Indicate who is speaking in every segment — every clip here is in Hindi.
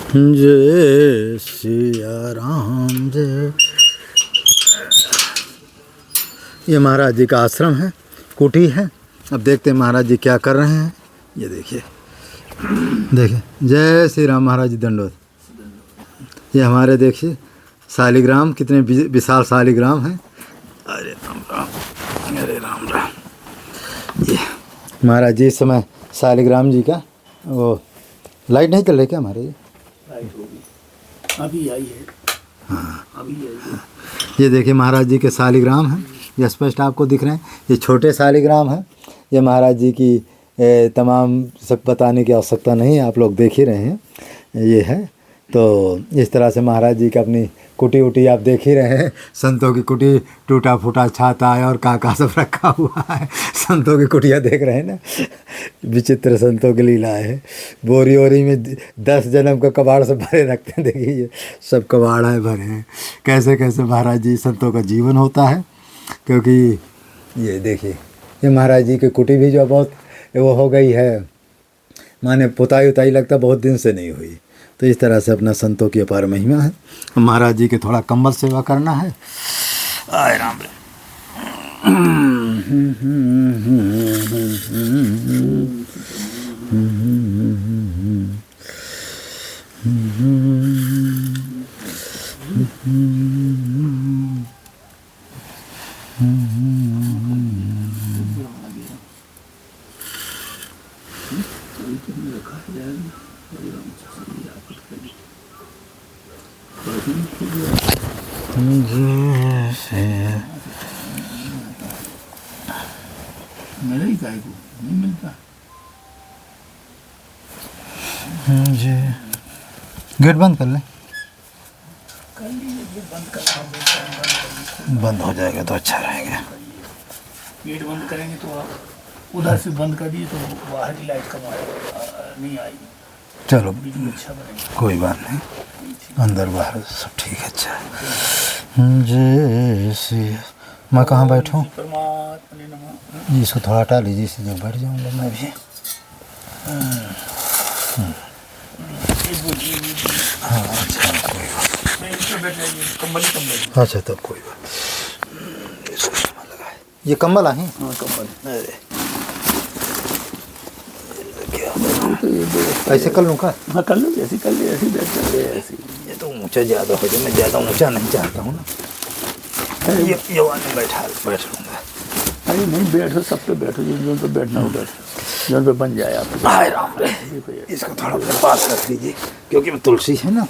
Speaker 1: जय सिया राम जय। ये महाराज जी का आश्रम है, कुटी है। अब देखते हैं महाराज जी क्या कर रहे हैं। ये देखिए, देखिए, जय श्री राम महाराज जी दंडोत। ये हमारे देखिए शालिग्राम, कितने विशाल शालिग्राम हैं। अरे राम राम, अरे राम राम। ये महाराज जी इस समय शालिग्राम जी का वो लाइट नहीं चल रही क्या हमारे?
Speaker 2: लाइट होगी, अभी आई है।
Speaker 1: हाँ,
Speaker 2: अभी आई है।
Speaker 1: ये देखिए महाराज जी के शालिग्राम हैं, ये स्पष्ट आपको दिख रहे हैं। ये छोटे शालिग्राम हैं। ये महाराज जी की तमाम सब बताने की आवश्यकता नहीं है, आप लोग देख ही रहे हैं। ये है तो इस तरह से महाराज जी की अपनी कुटी उटी आप देख ही रहे हैं। संतों की कुटी, टूटा फूटा छाता है और काका सब रखा हुआ है। संतों की कुटिया देख रहे हैं ना, विचित्र संतों की लीलाएं है। बोरी ओरी में 10 जन्म का कबाड़ सब भरे रखते हैं। देखिए ये सब कबाड़ भरे हैं। कैसे कैसे महाराज जी संतों का जीवन होता है। क्योंकि ये देखिए, ये महाराज जी की कुटी भी जो बहुत वो हो गई है, माने पुताई उताई लगता बहुत दिन से नहीं हुई। तो इस तरह से अपना संतों की अपार महिमा है। महाराज जी के थोड़ा कंबल सेवा करना है। आय राम रे।
Speaker 2: मिले ही काय को नहीं मिलता।
Speaker 1: जी गेट बंद कर लें।
Speaker 2: कर लीजिए, बंद करना
Speaker 1: बंद हो जाएगा तो अच्छा रहेगा।
Speaker 2: गेट बंद करेंगे तो आप उधर से बंद कर दिए तो बाहर की लाइट कम नहीं आएगी।
Speaker 1: चलो
Speaker 2: बिजली अच्छा बनेगा।
Speaker 1: कोई बात नहीं, अंदर बाहर सब ठीक है। अच्छा जय श्री। मैं कहाँ बैठूँ?
Speaker 2: परमात्मा ने नमः।
Speaker 1: जी इसको थोड़ा हटा लीजिए, इसी जगह बैठ जाऊँगा मैं भी। हाँ अच्छा कोई बात।
Speaker 2: कंबल
Speaker 1: अच्छा तब कोई बात। इसको कम्बल लगाए, ये कम्बल आहे।
Speaker 2: हाँ कंबल।
Speaker 1: अरे ऐसे कर लूँ का?
Speaker 2: हाँ कर लो, जैसी कर ले ऐसी बैठ कर ले ऐसी।
Speaker 1: ये तो ऊंचा ज़्यादा हो जाए, मैं ज़्यादा ऊंचा नहीं चाहता हूँ ना। ये वाले बैठ लूँगा।
Speaker 2: अरे नहीं बैठो, सब पे बैठो, जिन पे बैठना हो बैठो, जिन पे बन जाए आप।
Speaker 1: हाय राम रे। इसको थोड़ा अपने पास रख लीजिए, क्योंकि मैं तुलसी है ना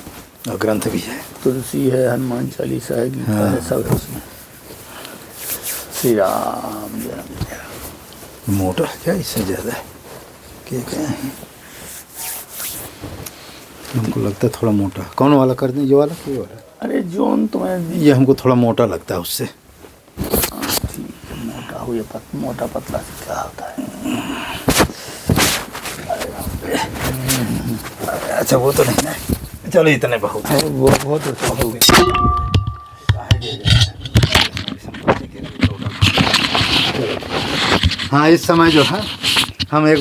Speaker 1: और ग्रंथ भी है।
Speaker 2: तुलसी है, हनुमान चालीसा है, गीता है, सब है उसमें। श्री राम जय राम।
Speaker 1: मोटा है क्या? इससे ज़्यादा है क्या है? हमको लगता है थोड़ा मोटा। कौन वाला कर दें, ये वाला कि ये वाला?
Speaker 2: अरे जोन तुम्हें
Speaker 1: ये हमको थोड़ा मोटा लगता है उससे।
Speaker 2: मोटा हो या मोटा पतला से क्या होता है?
Speaker 1: अच्छा वो तो नहीं है, चलो इतने बहुत है।
Speaker 2: वो बहुत
Speaker 1: हाँ इस समय जो है हम एक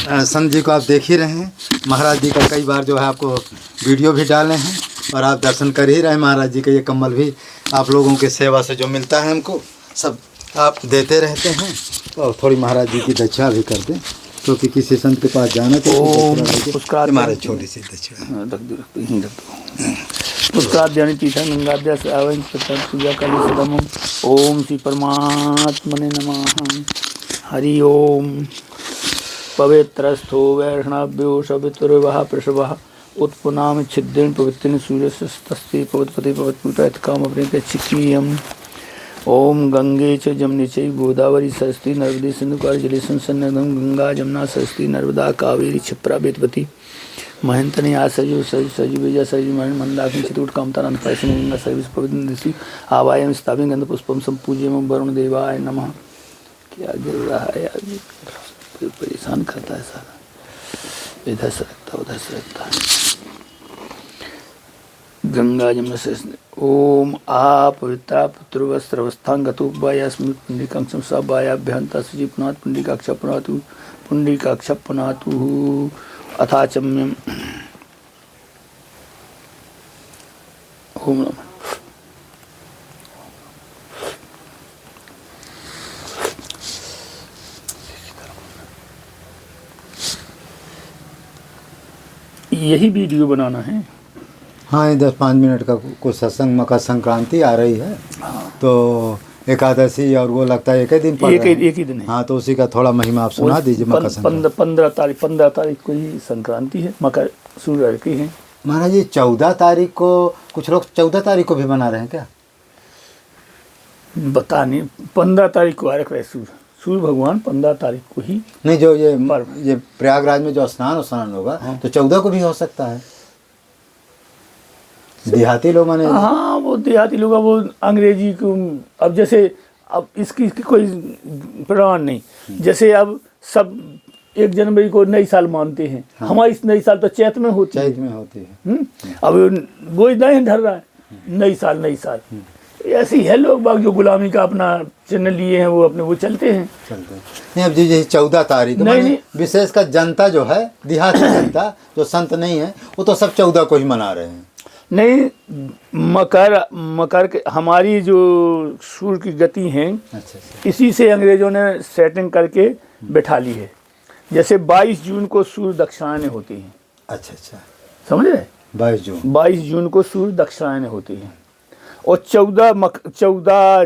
Speaker 1: संत जी को आप देख ही रहे हैं। महाराज जी का कई बार जो है आपको वीडियो भी डाले हैं और आप दर्शन कर ही रहे हैं। महाराज जी का ये कम्बल भी आप लोगों की सेवा से जो मिलता है हमको सब आप देते रहते हैं। और थोड़ी महाराज जी की दक्षिणा भी कर दें, क्योंकि किसी संत के पास जाना तो हमारे छोटी सी दक्षिणा
Speaker 2: रख दो यहीं रख दो। उसका ध्यान तीर्थ गंगाद्या से आवन पूजा कर सदम। ओम श्री परमात्मने नमः। हरि ओम। पवित्रस्थो वैष्णव्यो सवितुर्वः पृषभः उत्पुनाम छिद्रेण पवित्रेण सूर्यस्तस्ते पवत्पति पवत्पुटा काम अपने चिकीयम। ओम गंगे च जमने चैव गोदावरी सरस्वती नर्मदे सिंधु काली संसन्नगम गंगा जमुना सरस्वती नर्मदा कावेरी क्षिप्रा वेदवती महंतने आसजु सजु विजय सजु मंदाकिनी चित्रकूट कामतानंद फैशन गंगा सर्विस पवित्र आवायम स्थापित गंध पुष्पम संपूज्यम वरुण देवाय नमः। क्या गिर रहा है यार, परेशान करता है सारा, इधर से रखता उधर से रखता है। गंगा जमुना से ओम आ पवित्रा पुत्रवस्त्रवस्थांगतो वायास्मि पुंडरीकाक्षं स वायाभ्यंता सुचि पुनात् पुंडरीकाक्ष पुनातु पुंडरीकाक्ष पुनातु अथाचम्यम घूमना। यही वीडियो बनाना है।
Speaker 1: हाँ, ये 10-5 मिनट का कुछ सत्संग, मकर संक्रांति आ रही है तो एकादशी और वो लगता है एक ही दिन पड़ रहा है।
Speaker 2: एक ही दिन है।
Speaker 1: हाँ, तो उसी का थोड़ा महिमा आप सुना दीजिए। मकर संक्रांति
Speaker 2: 15 तारीख को ही संक्रांति है, मकर सूर्य की है।
Speaker 1: महाराज जी 14 तारीख को, कुछ लोग 14 तारीख को भी मना रहे हैं क्या?
Speaker 2: बता नहीं, 15 तारीख को आ रखा है सूर्य भगवान 15 तारीख को ही।
Speaker 1: नहीं, जो ये प्रयागराज में जो स्नान होगा तो 14 को भी हो सकता है। देहाती लोग माने।
Speaker 2: हाँ, वो देहाती लोग, वो अंग्रेजी को अब जैसे अब इसकी कोई प्रमाण नहीं। जैसे अब सब 1 जनवरी को नई साल मानते हैं। हाँ। हमारी इस नई साल तो चैत में होती है। अब वो नहीं ढल रहा है नई साल। ऐसे ही है लोग बाग जो गुलामी का अपना चिन्ह लिए हैं, वो अपने वो चलते हैं।
Speaker 1: नहीं, अब जी 14 तारीख नहीं, विशेषकर जनता जो है, देहाती जनता जो संत नहीं है, वो तो सब 14 को ही मना रहे हैं।
Speaker 2: नहीं, मकर के हमारी जो सूर्य की गति है, इसी से अंग्रेजों ने सेटिंग करके बैठा ली है। जैसे 22 जून को सूर्य दक्षिणायन होती है।
Speaker 1: अच्छा,
Speaker 2: समझ रहे? 22 जून को सूर्य दक्षिणायन होती है और 14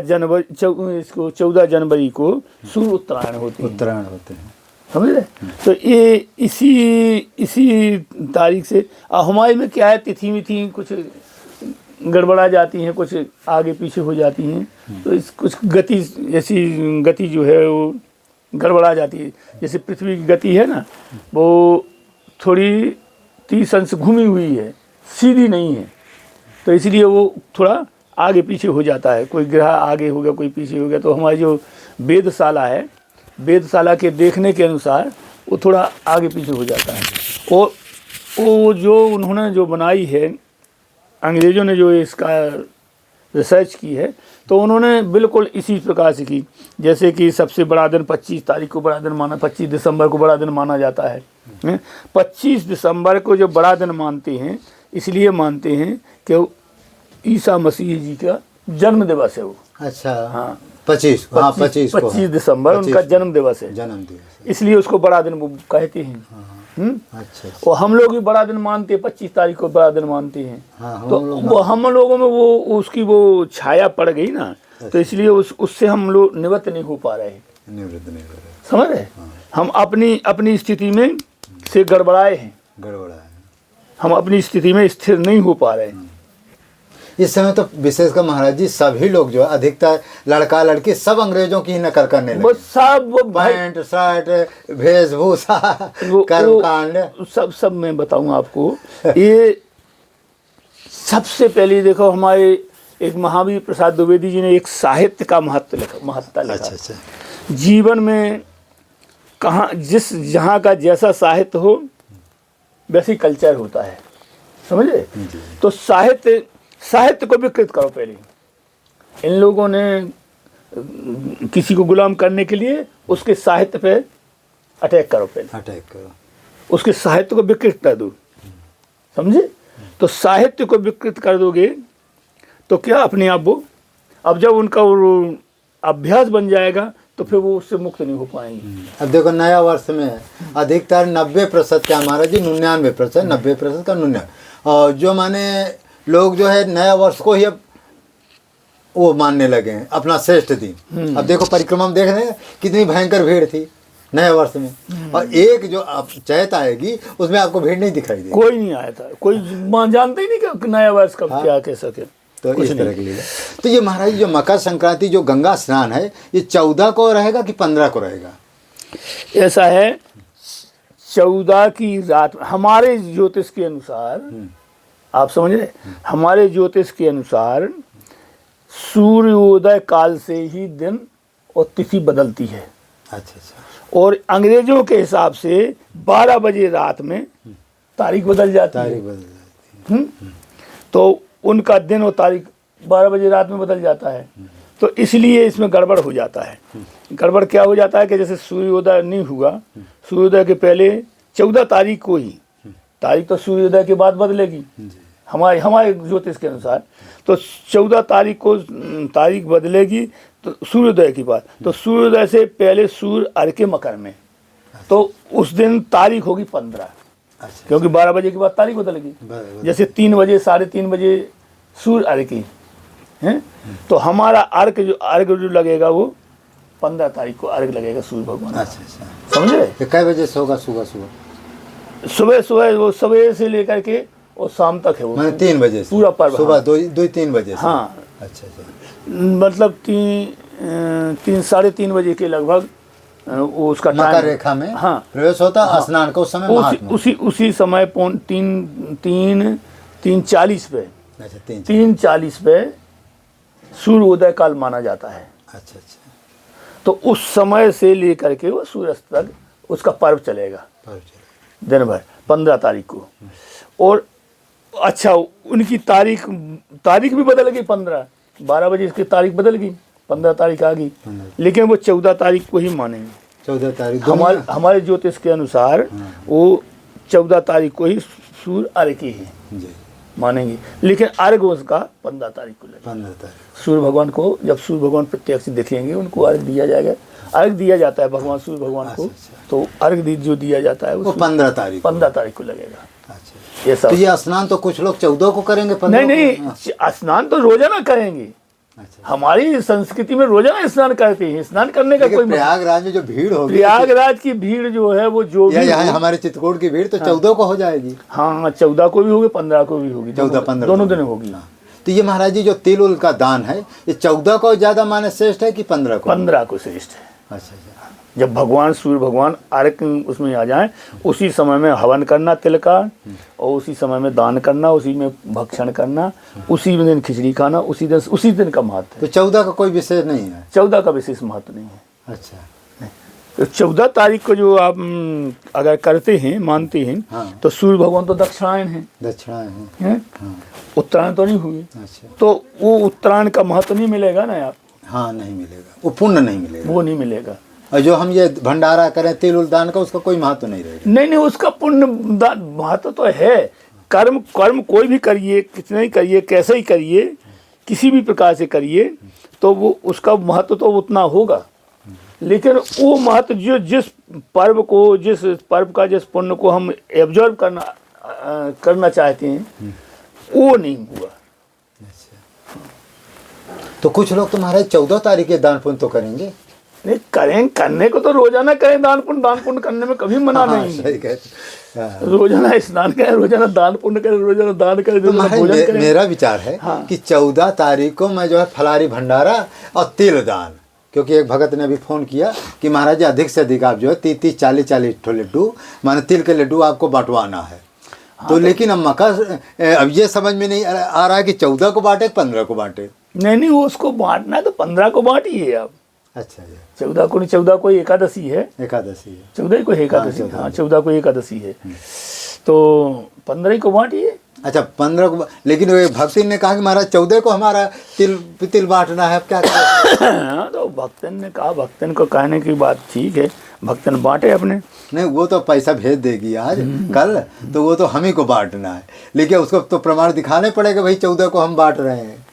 Speaker 2: जनवरी को सूर्य उत्तरायण होते हैं। समझ रहे? तो ये इसी तारीख से हमारे में क्या है, तिथि मिथि कुछ गड़बड़ा जाती हैं, कुछ आगे पीछे हो जाती हैं। तो इस कुछ गति, ऐसी गति जो है वो गड़बड़ा जाती है। जैसे पृथ्वी की गति है ना, वो थोड़ी 30 अंश घूमी हुई है, सीधी नहीं है। तो इसलिए वो थोड़ा आगे पीछे हो जाता है। कोई ग्रह आगे हो गया, कोई पीछे हो गया। तो हमारी जो वेदशाला है, वेदशाला के देखने के अनुसार वो थोड़ा आगे पीछे हो जाता है। और वो जो उन्होंने जो बनाई है, अंग्रेज़ों ने जो इसका रिसर्च की है, तो उन्होंने बिल्कुल इसी प्रकार से की। जैसे कि सबसे बड़ा दिन 25 तारीख को बड़ा दिन माना, 25 दिसंबर को बड़ा दिन माना जाता है। 25 दिसंबर को जो बड़ा दिन मानते हैं, इसलिए मानते हैं कि ईसा मसीह जी का जन्म दिवस है वो।
Speaker 1: अच्छा,
Speaker 2: हाँ,
Speaker 1: 25
Speaker 2: दिसंबर उनका जन्म दिवस है। इसलिए उसको बड़ा दिन वो कहते हैं।
Speaker 1: अच्छा।
Speaker 2: और हम लोग भी बड़ा दिन मानते हैं, 25 तारीख को बड़ा दिन मानते हैं। तो वो हम लोगों में वो उसकी वो छाया पड़ गई ना, तो इसलिए उससे हम लोग निवृत्त नहीं हो पा रहे हैं। समझ रहे? हम अपनी स्थिति में से गड़बड़ाए हैं। हम अपनी स्थिति में स्थिर नहीं हो पा रहे हैं।
Speaker 1: इस समय तो विशेषकर महाराज जी सभी लोग जो है, अधिकतर लड़का लड़की सब अंग्रेजों की ही नकल करने लगे।
Speaker 2: सब
Speaker 1: पैंट शर्ट वेशभूषा कर्मकांड
Speaker 2: सब मैं बताऊंगा आपको। ये सबसे पहले देखो, हमारे एक महावीर प्रसाद द्विवेदी जी ने एक साहित्य का महत्ता लिखा।
Speaker 1: अच्छा।
Speaker 2: जीवन में कहाँ जहाँ का जैसा साहित्य हो वैसी कल्चर होता है। समझे? तो साहित्य को विकृत करो पहले। इन लोगों ने किसी को गुलाम करने के लिए उसके साहित्य पे अटैक करो, उसके साहित्य को विकृत कर दो। समझे? तो साहित्य को विकृत कर दोगे तो क्या अपने आप वो, अब जब उनका वो अभ्यास बन जाएगा तो फिर वो उससे मुक्त नहीं हो पाएंगे।
Speaker 1: अब देखो, नया वर्ष में अधिकतर 90% का हमारा जी 99%, 90% का 99, और जो माने लोग जो है नया वर्ष को ही अब वो मानने लगे हैं अपना श्रेष्ठ दिन। अब देखो परिक्रमा में देख रहे हैं कितनी भयंकर भीड़ थी नए वर्ष में, और एक जो अब चैत आएगी उसमें आपको भीड़ नहीं दिखाई देगी।
Speaker 2: कोई नहीं आया था, कोई जानते ही नहीं कि नया वर्ष कब क्या कह सके।
Speaker 1: तो इस तरह के लिए तो ये महाराज जो मकर संक्रांति जो गंगा स्नान है, ये 14 को रहेगा कि 15 को रहेगा?
Speaker 2: ऐसा है, 14 की रात हमारे ज्योतिष के अनुसार, आप समझ रहे, हमारे ज्योतिष के अनुसार सूर्योदय काल से ही दिन और तिथि बदलती है।
Speaker 1: अच्छा।
Speaker 2: और अंग्रेजों के हिसाब से 12 बजे रात में तारीख बदल जाती है। तो उनका दिन और तारीख 12 बजे रात में बदल जाता है। तो इसलिए इसमें गड़बड़ हो जाता है। गड़बड़ क्या हो जाता है कि जैसे सूर्योदय नहीं हुआ, सूर्योदय के पहले 14 तारीख को ही, तारीख तो सूर्योदय के बाद बदलेगी, हमारे हमारे ज्योतिष के अनुसार। तो 14 तारीख को तारीख बदलेगी तो सूर्योदय की बात, तो सूर्योदय से पहले सूर्य अर्घ के मकर में, तो उस दिन तारीख होगी 15,
Speaker 1: अच्छा,
Speaker 2: क्योंकि 12 बजे के बाद तारीख बदलेगी। जैसे 3 बजे 3:30 बजे सूर्य अर्घ की है, तो हमारा अर्घ जो लगेगा वो 15 तारीख को अर्घ लगेगा सूर्य भगवान।
Speaker 1: अच्छा अच्छा,
Speaker 2: समझे?
Speaker 1: तो कै बजे से होगा? सुबह
Speaker 2: सुबह वो सवेरे से लेकर के और शाम तक है वो,
Speaker 1: मैंने 3 बजे से
Speaker 2: पूरा पर्व।
Speaker 1: सुबह 2-3 बजे से।
Speaker 2: हाँ,
Speaker 1: अच्छा अच्छा,
Speaker 2: मतलब 3-3:30 बजे के लगभग वो उसका
Speaker 1: मकर
Speaker 2: टाइम
Speaker 1: रेखा में
Speaker 2: हाँ
Speaker 1: प्रवेश होता। हाँ, स्नान का उस समय महात्मा।
Speaker 2: उसी समय 3:40 पे,
Speaker 1: अच्छा
Speaker 2: 3:40 पे सूर्य उदय काल माना जाता है।
Speaker 1: अच्छा अच्छा,
Speaker 2: तो उस समय से लेकर के वो सूर्यास्त तक उसका पर्व चलेगा दिन भर 15 तारीख को। और अच्छा, उनकी तारीख भी बदल गई, 12 बजे इसकी तारीख बदल गई, 15 तारीख आ गई, लेकिन वो 14 तारीख को ही मानेंगे।
Speaker 1: 14 तारीख
Speaker 2: हमारे ज्योतिष के अनुसार वो 14 तारीख को ही सूर्य अर्घ की है मानेंगे, लेकिन अर्घ उसका 15 तारीख को लगेगा।
Speaker 1: 15 तारीख
Speaker 2: सूर्य भगवान को, जब सूर्य भगवान प्रत्यक्ष दिखेंगे उनको अर्घ दिया जाएगा। अर्घ दिया जाता है भगवान सूर्य भगवान को, तो अर्घ जो दिया जाता है वो 15 तारीख को लगेगा।
Speaker 1: अच्छा,
Speaker 2: ये सब।
Speaker 1: तो ये स्नान तो कुछ लोग 14 को करेंगे, 15
Speaker 2: नहीं, स्नान तो रोजाना करेंगे।
Speaker 1: अच्छा,
Speaker 2: हमारी संस्कृति में रोजाना स्नान करते हैं। स्नान करने का कोई
Speaker 1: प्रयागराज में जो भीड़ होगी,
Speaker 2: प्रयागराज की भीड़ जो है वो जो भी
Speaker 1: यहाँ हमारे चित्रकूट की भीड़ तो 14 को हो जाएगी।
Speaker 2: हाँ, 14 को भी होगी, 15 को भी होगी,
Speaker 1: 14-15
Speaker 2: दोनों दिन होगी।
Speaker 1: तो ये महाराज जी जो तिल उल का दान है, ये 14 को ज्यादा माने श्रेष्ठ है कि 15 को?
Speaker 2: 15 को श्रेष्ठ है।
Speaker 1: अच्छा अच्छा,
Speaker 2: जब भगवान सूर्य भगवान अर्घ उसमें आ जाएं, उसी समय में हवन करना तिल का, और उसी समय में दान करना, उसी में भक्षण करना, उसी दिन खिचड़ी खाना, उसी दिन का महत्व है।
Speaker 1: तो 14 का कोई विशेष नहीं है?
Speaker 2: 14 का विशेष महत्व नहीं है।
Speaker 1: अच्छा,
Speaker 2: तो 14 तारीख को जो आप अगर करते हैं, मानते हैं,
Speaker 1: हाँ,
Speaker 2: तो सूर्य भगवान तो दक्षिणायन है,
Speaker 1: दक्षिणायन है। हाँ,
Speaker 2: उत्तरायण तो नहीं हुई।
Speaker 1: अच्छा,
Speaker 2: तो वो उत्तरायण का महत्व नहीं मिलेगा ना आप,
Speaker 1: हाँ नहीं मिलेगा, वो पुण्य नहीं मिलेगा,
Speaker 2: वो नहीं मिलेगा।
Speaker 1: और जो हम ये भंडारा करें तिल उल दान का, उसका कोई महत्व नहीं रहेगा।
Speaker 2: नहीं, उसका पुण्य महत्व तो है। कर्म कोई भी करिए, कितना ही करिए, कैसे ही करिए, किसी भी प्रकार से करिए, तो वो उसका महत्व तो उतना होगा। लेकिन वो महत्व जो जिस पर्व का जिस पुण्य को हम एब्जॉर्व करना चाहते हैं, वो नहीं हुआ।
Speaker 1: तो कुछ लोग तो महाराज 14 तारीख के दान पुण्य तो करेंगे।
Speaker 2: नहीं करने को तो रोजाना करें दान पुण्य करने में कभी मना नहीं है। रोजाना स्नान करें, रोजाना दान पुण्य करें, रोजाना दान करें,
Speaker 1: तो
Speaker 2: भोजन करें।
Speaker 1: मेरा विचार है कि 14 तारीख को मैं जो है फलारी भंडारा और तिल दान, क्योंकि एक भगत ने अभी फ़ोन किया कि महाराज जी अधिक से अधिक आप जो है 30-40 लड्डू, माने तिल के लड्डू आपको बांटवाना है। तो लेकिन अब अब ये समझ में नहीं आ रहा है कि 14 को बांटे 15 को बांटे।
Speaker 2: नहीं, वो उसको बांटना है तो 15 को बांटिए आप।
Speaker 1: अच्छा जी,
Speaker 2: 14 को एकादशी है, 14 को एकादशी, हाँ 14 को एकादशी है, तो 15 को बांटिए।
Speaker 1: अच्छा 15 को, लेकिन वो भक्ति ने कहा कि महाराज 14 को हमारा तिल बांटना है, अब क्या करें?
Speaker 2: तो भक्तन ने कहा, भक्तन को कहने की बात ठीक है, भक्तन बांटे अपने।
Speaker 1: नहीं, वो तो पैसा भेज देगी आज कल, तो वो तो हम ही को बांटना है, लेकिन उसको तो प्रमाण दिखाने पड़ेगा भाई 14 को हम बांट रहे हैं।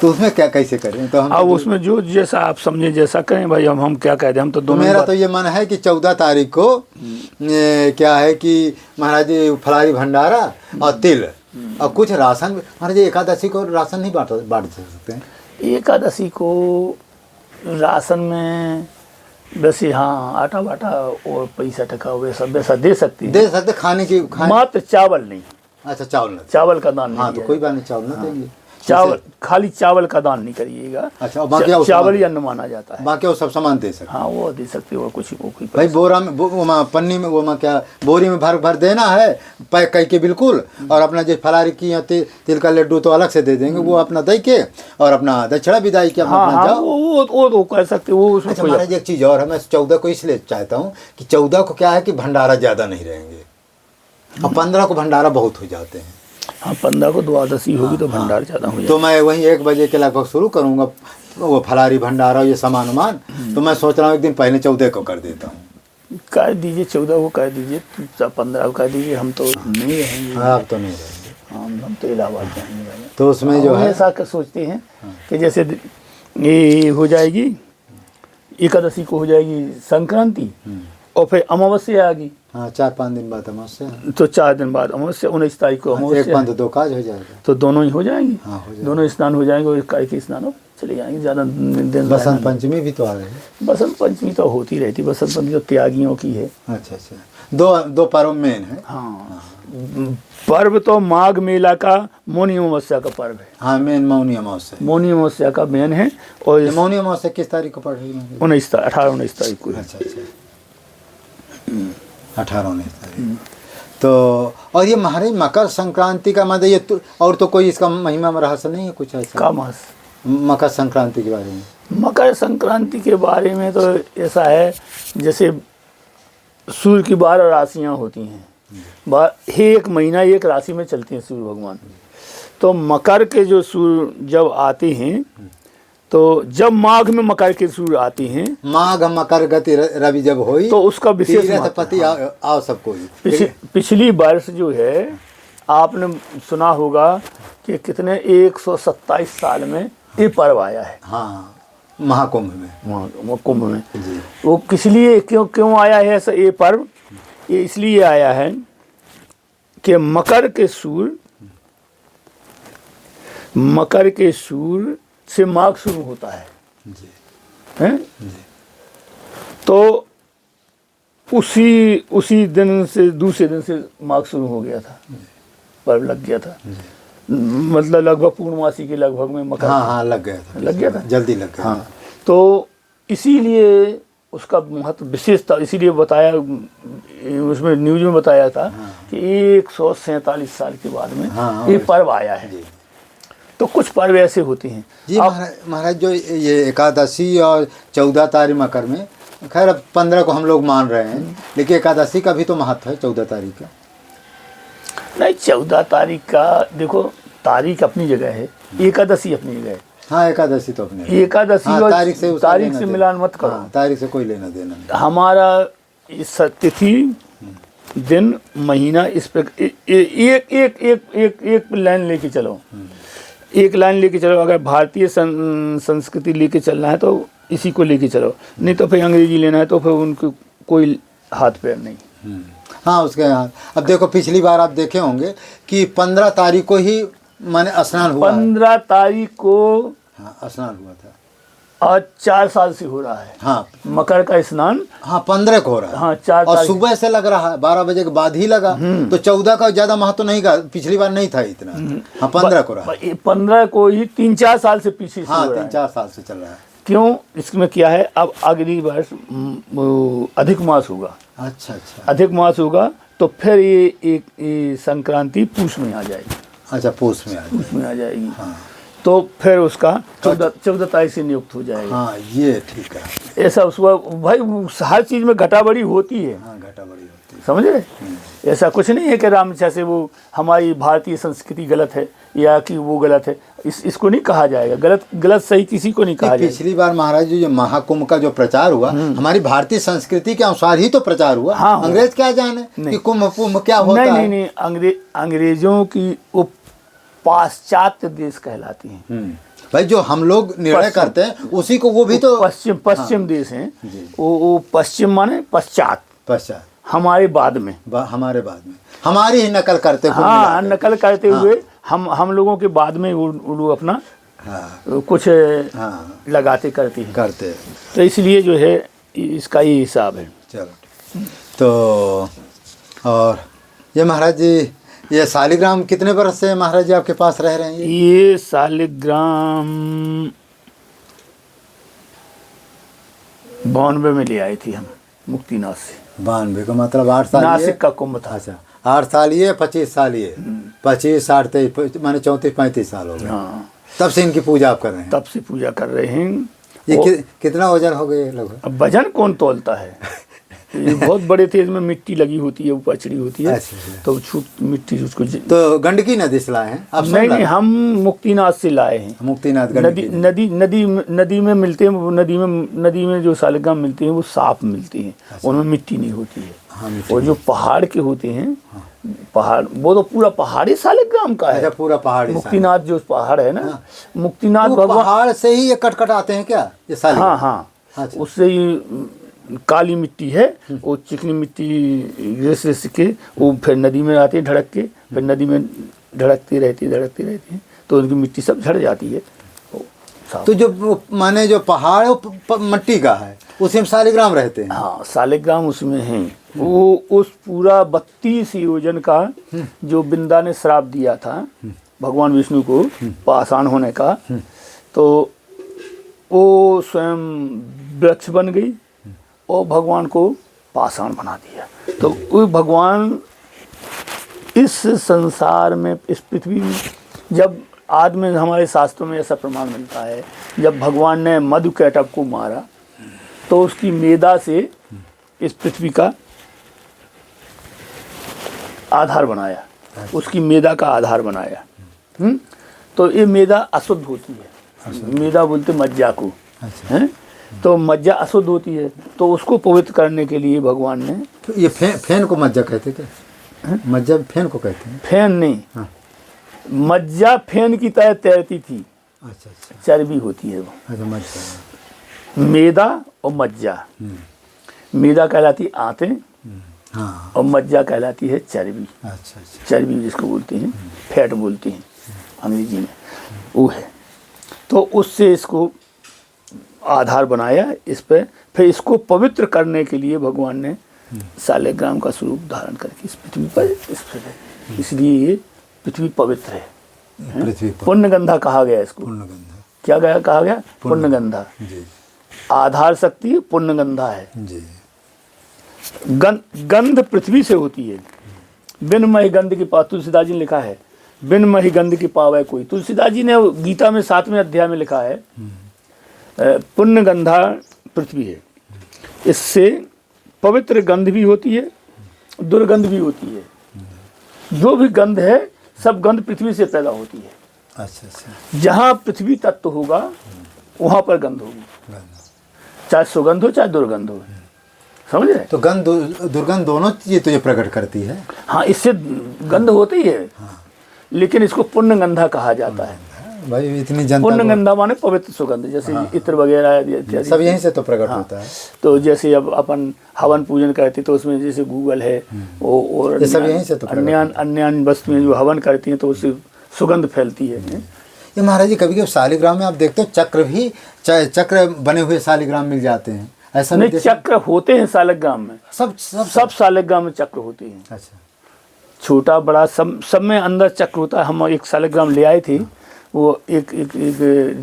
Speaker 1: तो उसमें क्या कैसे करें? तो हम
Speaker 2: उसमें जो जैसा आप समझे जैसा करें भाई, हम क्या कह दें, हम तो दोनों।
Speaker 1: मेरा तो ये मन है कि 14 तारीख को क्या है कि महाराज जी फलारी भंडारा और तिल और कुछ राशन। महाराज जी एकादशी को राशन नहीं बांट सकते हैं?
Speaker 2: एकादशी को राशन में वैसे हाँ आटा वाटा और पैसा टका वैसा दे सकते खाने की, मात्र चावल नहीं।
Speaker 1: अच्छा, चावल
Speaker 2: का दान नहीं।
Speaker 1: हाँ, तो कोई बात नहीं, चावल ना देंगे।
Speaker 2: खाली चावल का दान नहीं करिएगा।
Speaker 1: अच्छा, बाकी
Speaker 2: चावल ही अन्न माना जाता है,
Speaker 1: बाकी वो सब सामान दे सकते।
Speaker 2: हाँ, वो दे सकते हो कुछ
Speaker 1: भाई बोरा में पन्नी में वो क्या बोरी में भर देना है, पैक करके बिल्कुल, और अपना जो फलारी की तिल का लड्डू तो अलग से दे देंगे, वो अपना दे के और अपना दक्षिणा विदाई के अपना जाओ,
Speaker 2: वो कह सकते हो।
Speaker 1: अच्छा महाराज एक चीज़ और है, मैं 14 को इसलिए चाहता हूँ कि 14 को क्या है कि भंडारा ज़्यादा नहीं रहेंगे, और 15 को भंडारा बहुत हो जाते हैं।
Speaker 2: हाँ, 15 को द्वादशी होगी तो भंडार ज़्यादा हो जाएगा।
Speaker 1: तो मैं वहीं 1 बजे के लगभग शुरू करूँगा वो फलारी भंडारा, ये सामान तो मैं सोच रहा हूँ एक दिन पहले 14 को कर देता हूँ।
Speaker 2: कर दीजिए, 14 को कर दीजिए, 15 को कर दीजिए, हम तो नहीं रहेंगे।
Speaker 1: आप तो नहीं रहेंगे।
Speaker 2: तो इलाहाबाद जाएंगे भाई।
Speaker 1: तो उसमें जो
Speaker 2: हम
Speaker 1: है
Speaker 2: ऐसा सोचते हैं कि जैसे ये हो जाएगी एकादशी को हो जाएगी संक्रांति और फिर अमावस्या आ गई,
Speaker 1: हाँ 4-5 दिन बाद अमावस्या,
Speaker 2: तो 4 दिन बाद अमावस्या, 19 तारीख को
Speaker 1: एक
Speaker 2: अमावस्या
Speaker 1: पंथ
Speaker 2: है।
Speaker 1: 2 काज हो जाएगा।
Speaker 2: तो दोनों ही हो जाएंगे,
Speaker 1: हाँ हो जाएगा।
Speaker 2: दोनों स्नान हो जाएंगे और एक कार्य के स्नान हो चले जाएंगे, ज़्यादा दिन
Speaker 1: बसंत पंचमी भी तो आ रही है।
Speaker 2: बसंत पंचमी तो होती रहती, बसंत पंचमी तो त्यागियों की है।
Speaker 1: अच्छा अच्छा, दो पर्व मेन है।
Speaker 2: हाँ, पर्व तो माघ मेला का मौनी अमावस्या का पर्व है।
Speaker 1: हाँ मेन मौनी अमावस्या।
Speaker 2: मौनी अमावस्या का मेन है। और
Speaker 1: ये मौनी अमावस्या किस तारीख को पड़ रही है?
Speaker 2: 18-19 तारीख को है।
Speaker 1: अच्छा अच्छा, 18-19 तारीख। तो और ये महाराज मकर संक्रांति का मतलब ये और तो कोई इसका महिमा में रहस्य नहीं है कुछ ऐसा
Speaker 2: का मास
Speaker 1: मकर संक्रांति के बारे में?
Speaker 2: मकर संक्रांति के बारे में तो ऐसा है, जैसे सूर्य की 12 राशियां होती हैं, एक महीना एक राशि में चलती हैं सूर्य भगवान। तो मकर के जो सूर्य जब आते हैं, तो जब माघ में मकर के सूर्य आते हैं,
Speaker 1: माघ मकर गति रवि जब होई
Speaker 2: तो उसका विशेष
Speaker 1: तीरथ पति आओ सब कोई।
Speaker 2: पिछली वर्ष जो है आपने सुना होगा कि कितने 127 साल में ये पर्व आया है।
Speaker 1: हाँ महाकुंभ में,
Speaker 2: कुंभ में
Speaker 1: जी।
Speaker 2: वो किस लिए क्यों आया है ऐसा ये पर्व? ये इसलिए आया है कि मकर के सूर्य से माघ शुरू होता है,
Speaker 1: जी
Speaker 2: हैं?
Speaker 1: जी।
Speaker 2: तो उसी दिन से दूसरे दिन से माघ शुरू हो गया था, पर्व लग गया था। मतलब लगभग पूर्णमासी के लगभग में मकर,
Speaker 1: हाँ लग गया था
Speaker 2: जल्दी
Speaker 1: लग गया।
Speaker 2: हाँ, तो इसीलिए उसका महत्व विशेष था, इसीलिए बताया उसमें न्यूज में बताया था कि 147 साल के बाद में ये पर्व आया है। तो कुछ पर्व ऐसे होते हैं
Speaker 1: जी महाराज। जो ये एकादशी और 14 तारीख मकर में, खैर अब 15 को हम लोग मान रहे हैं, लेकिन एकादशी का भी तो महत्व है 14 तारीख का।
Speaker 2: नहीं, 14 तारीख का देखो, तारीख अपनी जगह है, एकादशी अपनी जगह है।
Speaker 1: हाँ एकादशी तो अपने
Speaker 2: एकादशी और तारीख से मिलान मत करो।
Speaker 1: हाँ, तारीख से कोई लेना देना नहीं।
Speaker 2: हमारा इस तिथि दिन महीना इस पे एक लाइन लेके चलो, एक लाइन लेके चलो। अगर भारतीय संस्कृति लेके चलना है तो इसी को लेके चलो, नहीं तो फिर अंग्रेजी लेना है तो फिर उनको कोई हाथ पैर नहीं।
Speaker 1: हाँ उसके हाथ। अब देखो पिछली बार आप देखे होंगे कि 15 तारीख को ही माने स्नान हुआ।
Speaker 2: 15 तारीख को
Speaker 1: हाँ स्नान हुआ था,
Speaker 2: आज 4 साल से हो रहा है।
Speaker 1: हाँ
Speaker 2: मकर का स्नान,
Speaker 1: हाँ 15 को हो रहा है।
Speaker 2: हाँ 4
Speaker 1: और सुबह से लग रहा है, 12 बजे के बाद ही लगा। तो 14 का ज्यादा महत्व नहीं का, पिछली बार नहीं था इतना। हाँ 15 को रहा।
Speaker 2: 15 को ही 3-4 साल से पीछे
Speaker 1: हाँ 3-4 साल से चल रहा है।
Speaker 2: क्यों? इसमें क्या है, अब अगली वर्ष अधिक मास होगा।
Speaker 1: अच्छा अच्छा,
Speaker 2: अधिक मास होगा तो फिर ये संक्रांति पूष में आ जाएगी।
Speaker 1: अच्छा पूष में आ
Speaker 2: जाएगी।
Speaker 1: हाँ।
Speaker 2: तो फिर उसका 14 तारीख से नियुक्त हो जाएगा।
Speaker 1: हाँ ये ठीक है।
Speaker 2: ऐसा उसका भाई हर चीज में घटा बढ़ी होती है।
Speaker 1: हाँ घटा बढ़ी होती है,
Speaker 2: समझ रहे? ऐसा कुछ नहीं है कि रामचा से वो हमारी भारतीय संस्कृति गलत है या कि वो गलत है, इसको नहीं कहा जाएगा। गलत सही किसी को नहीं कहा जाएगा।
Speaker 1: पिछली बार महाराज जी जो महाकुंभ का जो प्रचार हुआ, हमारी भारतीय संस्कृति के अनुसार ही तो प्रचार हुआ।
Speaker 2: हाँ,
Speaker 1: अंग्रेज क्या जाने कि कुंभ क्या होता है।
Speaker 2: नहीं, अंग्रेजों की वो पाश्चात्य देश कहलाती हैं।
Speaker 1: भाई जो हम लोग निर्णय करते हैं उसी को वो भी तो
Speaker 2: पश्चिम देश हैं। वो पश्चिम माने पश्चात, हमारे बाद में हमारी ही नकल करते हुए। हाँ नकल करते हुए हम लोगों के बाद में वो अपना कुछ लगाते करते हैं। तो इसलिए जो है इसका ये हिसाब है।
Speaker 1: चलो तो और ये महाराज जी, ये शालिग्राम कितने बरस से महाराज जी आपके पास रह रहे हैं?
Speaker 2: ये शालिग्राम 92 में ले आई थी हम मुक्तिनाथ से।
Speaker 1: 92 का मतलब 8 साल
Speaker 2: नासिक का कुंभ था।
Speaker 1: अच्छा 8 साल ये 25 साल ये 25 60 23 माने 34-35 साल हो गए।
Speaker 2: हाँ
Speaker 1: तब से इनकी पूजा आप कर रहे हैं?
Speaker 2: तब से पूजा कर रहे हैं।
Speaker 1: ये कितना वजन हो गए लगभग?
Speaker 2: अब वजन कौन तोलता है? ये बहुत बड़े थे, इसमें मिट्टी लगी होती है, पचड़ी होती है। तो मिट्टी उसको
Speaker 1: तो गंडकी नदी से लाए हैं आप?
Speaker 2: नहीं, हम मुक्तिनाथ से लाए हैं।
Speaker 1: मुक्तिनाथ
Speaker 2: नदी में मिलते हैं। नदी में जो शालिग्राम मिलती है वो साफ मिलती है, उनमें मिट्टी नहीं होती है।
Speaker 1: हाँ, मीठी
Speaker 2: और जो पहाड़ के होते हैं, पहाड़ वो तो पूरा पहाड़ी सालिग्राम का है।
Speaker 1: अच्छा, पूरा पहाड़ी
Speaker 2: मुक्तिनाथ जो पहाड़ है ना,
Speaker 1: हाँ।
Speaker 2: मुक्तिनाथ
Speaker 1: तो
Speaker 2: भगवान,
Speaker 1: पहाड़ से ही ये कट आते हैं क्या ये सालिग्राम?
Speaker 2: हाँ हाँ,
Speaker 1: अच्छा।
Speaker 2: उससे ही काली मिट्टी है, वो चिकनी मिट्टी रेस के वो फिर नदी में आती है ढड़क के, फिर नदी में धड़कती रहती है, तो उनकी मिट्टी सब झड़ जाती है।
Speaker 1: तो जो माने जो पहाड़ है वो मिट्टी का है, उसमें सालिग्राम रहते हैं।
Speaker 2: हाँ, सालिग्राम उसमें हैं। वो उस पूरा 32 योजन का जो बिंदा ने श्राप दिया था भगवान विष्णु को पाषाण होने का, तो वो स्वयं वृक्ष बन गई और भगवान को पाषाण बना दिया। तो वो भगवान इस संसार में, इस पृथ्वी में, जब आदि में हमारे शास्त्रों में ऐसा प्रमाण मिलता है, जब भगवान ने मधुकैटभ को मारा तो उसकी मेदा से इस पृथ्वी का आधार बनाया, उसकी मेदा का आधार बनाया। तो ये मेदा अशुद्ध होती है, मेदा बोलते मज्जा को, हैं? तो मज्जा अशुद्ध होती है, तो उसको पवित्र करने के लिए भगवान ने,
Speaker 1: तो ये फैन को मज्जा कहते क्या? मज्जा फैन को कहते हैं?
Speaker 2: फैन नहीं,
Speaker 1: हाँ।
Speaker 2: मज्जा फैन की तरह तैरती थी,
Speaker 1: अच्छा अच्छा,
Speaker 2: चर्बी होती है वो।
Speaker 1: अच्छा मज्जा,
Speaker 2: मेदा और मज्जा, मेदा कहलाती आंतें
Speaker 1: हाँ,
Speaker 2: और मज्जा कहलाती है चर्बी।
Speaker 1: अच्छा अच्छा,
Speaker 2: चर्बी जिसको बोलते हैं, फैट बोलते हैं अंग्रेजी में, वो है। तो उससे इसको आधार बनाया इस पे, फिर इसको पवित्र करने के लिए भगवान ने सालिग्राम का स्वरूप धारण करके इस पृथ्वी पर इसलिए ये पृथ्वी पवित्र है।
Speaker 1: पृथ्वी पर
Speaker 2: पुण्यगंधा कहा गया इसको।
Speaker 1: पुण्यगंधा,
Speaker 2: क्या कहा गया? पुण्यगंधा।
Speaker 1: जी
Speaker 2: आधार शक्ति पुण्यगंधा है।
Speaker 1: जी,
Speaker 2: गंध पृथ्वी से होती है। बिन महि गंध की पा, तुलसीदास जी ने लिखा है, बिन महि गंध की पावे कोई। तुलसीदास जी ने गीता में 7वें अध्याय में लिखा है, पुण्यगंधा पृथ्वी है, इससे पवित्र गंध भी होती है, दुर्गंध भी होती है। जो भी गंध है सब गंध पृथ्वी से पैदा होती है।
Speaker 1: अच्छा अच्छा,
Speaker 2: जहाँ पृथ्वी तत्व होगा वहाँ पर गंध होगी, चाहे सुगंध हो चाहे दुर्गंध हो। समझ रहे?
Speaker 1: तो गंध दुर्गंध दोनों चीजें तो ये प्रकट करती है।
Speaker 2: हाँ, इससे गंध होती है, लेकिन इसको पुण्यगंधा कहा जाता है।
Speaker 1: भाई इतनी जनता
Speaker 2: पुण्यगंधा माने पवित्र सुगंध, जैसे इत्र वगैरह इत्यादि
Speaker 1: सब यहीं से तो प्रकट होता है।
Speaker 2: तो जैसे अब अपन हवन पूजन करते तो उसमें जैसे गूगल है वो, और
Speaker 1: ये सब यहीं से तो
Speaker 2: अन्य वस्तुएं जो हवन करती हैं तो उससे सुगंध फैलती है।
Speaker 1: ये महाराज जी कभी कभी सालिग्राम में आप देखते हो चक्र भी, चक्र बने हुए सालिग्राम मिल जाते हैं, ऐसा
Speaker 2: नहीं? चक्र होते हैं सालिग्राम में,
Speaker 1: सब
Speaker 2: सालिग्राम में चक्र होते हैं।
Speaker 1: अच्छा,
Speaker 2: छोटा बड़ा सब में अंदर चक्र होता है। हम एक सालिग्राम ले आए थे, वो एक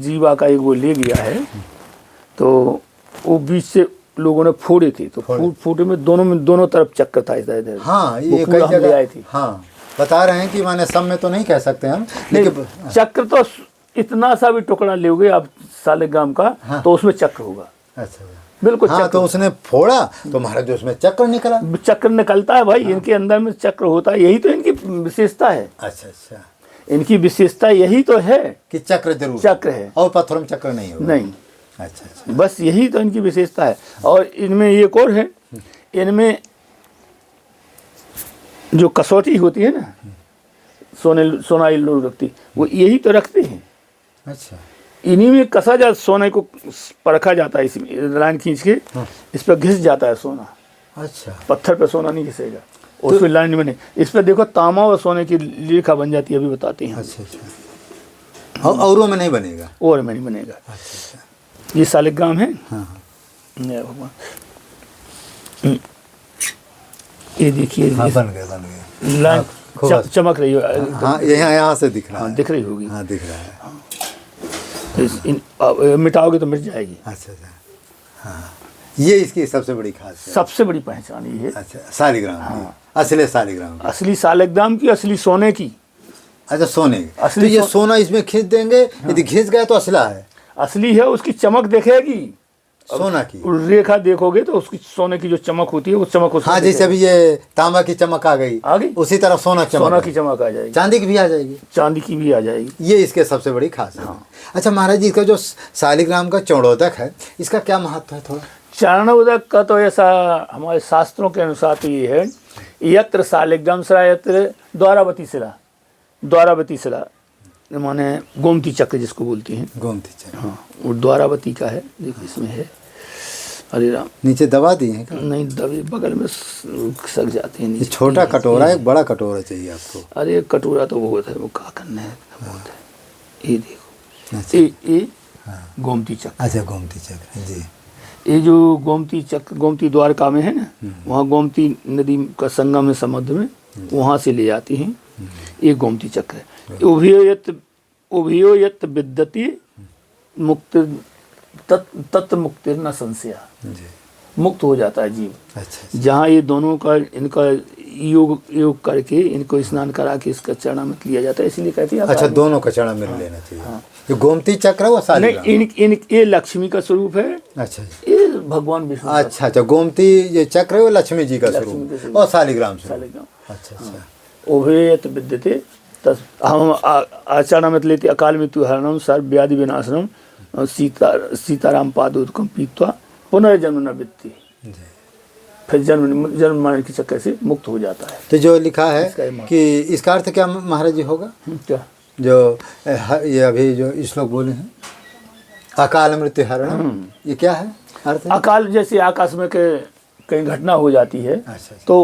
Speaker 2: जीवा का एक वो ले गया है, तो वो बीच से लोगों ने फोड़े थे, तो फोड़े में दोनों तरफ चक्र था इधर।
Speaker 1: हाँ, ये कई जगह आए थे। हाँ, बता रहे हैं कि माने सब में तो नहीं कह सकते हम, लेकिन
Speaker 2: चक्र तो इतना सा भी टुकड़ा लोगे आप सालिग्राम का,
Speaker 1: हाँ।
Speaker 2: तो उसमें चक्र होगा।
Speaker 1: अच्छा,
Speaker 2: बिल्कुल।
Speaker 1: हाँ, तो उसने फोड़ा तो महाराज उसमें चक्र निकला।
Speaker 2: चक्र निकलता है भाई, इनके अंदर में चक्र होता है, यही तो इनकी विशेषता है।
Speaker 1: अच्छा अच्छा,
Speaker 2: इनकी विशेषता यही तो है
Speaker 1: कि चक्र जरूर
Speaker 2: चक्र है,
Speaker 1: और पत्थरों में चक्र नहीं होगा।
Speaker 2: नहीं।
Speaker 1: अच्छा अच्छा,
Speaker 2: बस यही तो इनकी विशेषता है। और इनमें एक और है, इनमें जो कसौटी होती है ना, सोना ये लोग रखती, वो यही तो रखते हैं।
Speaker 1: अच्छा,
Speaker 2: इन्हीं में कसा जाता, सोने को परखा जाता है, इसमें लाइन खींच के इस पर घिस जाता है सोना।
Speaker 1: अच्छा,
Speaker 2: पत्थर पे सोना नहीं घिसेगा, उसमें लाइन बने। इस पर देखो तांबा और सोने की रेखा बन जाती है, अभी बताते हैं।
Speaker 1: अच्छा अच्छा, औरों में नहीं बनेगा?
Speaker 2: और में नहीं बनेगा।
Speaker 1: अच्छा अच्छा,
Speaker 2: ये सालिग्राम है।
Speaker 1: हाँ,
Speaker 2: ये देखिए,
Speaker 1: हाँ, बन गए
Speaker 2: लाइन चमक रही है।
Speaker 1: हाँ, यहाँ से दिख रहा है।
Speaker 2: दिख रही होगी।
Speaker 1: हाँ, दिख रहा है।
Speaker 2: मिटाओगे तो मिट जाएगी।
Speaker 1: अच्छा अच्छा, हाँ, ये इसकी सबसे बड़ी खासियत,
Speaker 2: सबसे बड़ी पहचान ये है।
Speaker 1: अच्छा, सालिग्राम। हाँ, असली सालिग्राम,
Speaker 2: असली सालिग्राम की, असली सोने की।
Speaker 1: अच्छा, सोने की।
Speaker 2: असली
Speaker 1: तो ये सोना इसमें खींच देंगे, यदि घिस गया तो असला है,
Speaker 2: असली है। उसकी चमक देखेगी,
Speaker 1: सोना की
Speaker 2: रेखा देखोगे तो उसकी सोने की जो चमक होती है वो चमक उसमें
Speaker 1: हाँ, जैसे अभी ये तांबा की चमक आ गई, उसी तरह सोना
Speaker 2: की चमक आ जाएगी,
Speaker 1: चांदी की भी आ जाएगी,
Speaker 2: चांदी की भी आ जाएगी।
Speaker 1: ये इसके सबसे बड़ी खासियत है। अच्छा महाराज जी, इसका जो सालिग्राम का चौड़ोदक है, इसका क्या महत्व है? थोड़ा
Speaker 2: चरणोदक का तो ऐसा हमारे शास्त्रों के अनुसार तो ये है, यत्र शालिग्राम शिला यत्र द्वारावती शिला, द्वारावती शिला माने गोमती चक्र जिसको बोलती हैं,
Speaker 1: गोमती चक्र।
Speaker 2: हाँ वो द्वारावती का है। देखिए इसमें है, अरे राम
Speaker 1: नीचे दबा दिए हैं क्या?
Speaker 2: नहीं दबे, बगल में सक जाते हैं
Speaker 1: ये
Speaker 2: नीचे।
Speaker 1: छोटा कटोरा है, बड़ा कटोरा चाहिए आपको?
Speaker 2: अरे कटोरा तो बहुत है, वो क्या करना है, बहुत है। ये देखो,
Speaker 1: अच्छा।
Speaker 2: ये गोमती चक्र।
Speaker 1: अच्छा गोमती चक्र जी।
Speaker 2: ये जो गोमती चक्र, गोमती द्वारका में है ना, वहाँ गोमती नदी का संगम है समुद्र में, वहाँ से ले जाती हैं। ये गोमती चक्र है। उभयो यत विद्यति मुक्त तत्व मुक्ति न संशय, मुक्त हो जाता है जीव।
Speaker 1: अच्छा।
Speaker 2: जहाँ ये दोनों का इनका योग करके इनको स्नान करा के इसका चरणामृत लिया जाता है, इसलिए कहते हैं।
Speaker 1: अच्छा दोनों का चरणामृत लेना चाहिए। ये गोमती चक्र है वो शालिग्राम?
Speaker 2: नहीं, ये लक्ष्मी का स्वरूप है।
Speaker 1: अच्छा
Speaker 2: ये भगवान विष्णु।
Speaker 1: अच्छा गोमती ये चक्र है वो लक्ष्मी जी का स्वरूप और शालिग्राम स्वरूप।
Speaker 2: शालिग्राम।
Speaker 1: अच्छा।
Speaker 2: उभयत विद्यते हम आचरणमृत लेते अकाल मृत्यु हरणम सर्व व्याधि विनाशनम सीताराम पादोदकम पीत्वा पुनर्जन्म न वित्ती, फिर जन्म मरण के चक्कर से मुक्त हो जाता है।
Speaker 1: तो जो लिखा है कि इसका अर्थ क्या महाराज जी होगा?
Speaker 2: क्या
Speaker 1: जो ये अभी जो श्लोक बोले हैं अकाल मृत्यु हरण, ये क्या है अर्थ?
Speaker 2: अकाल जैसे आकाश में कहीं घटना हो जाती है।
Speaker 1: अच्छा।
Speaker 2: तो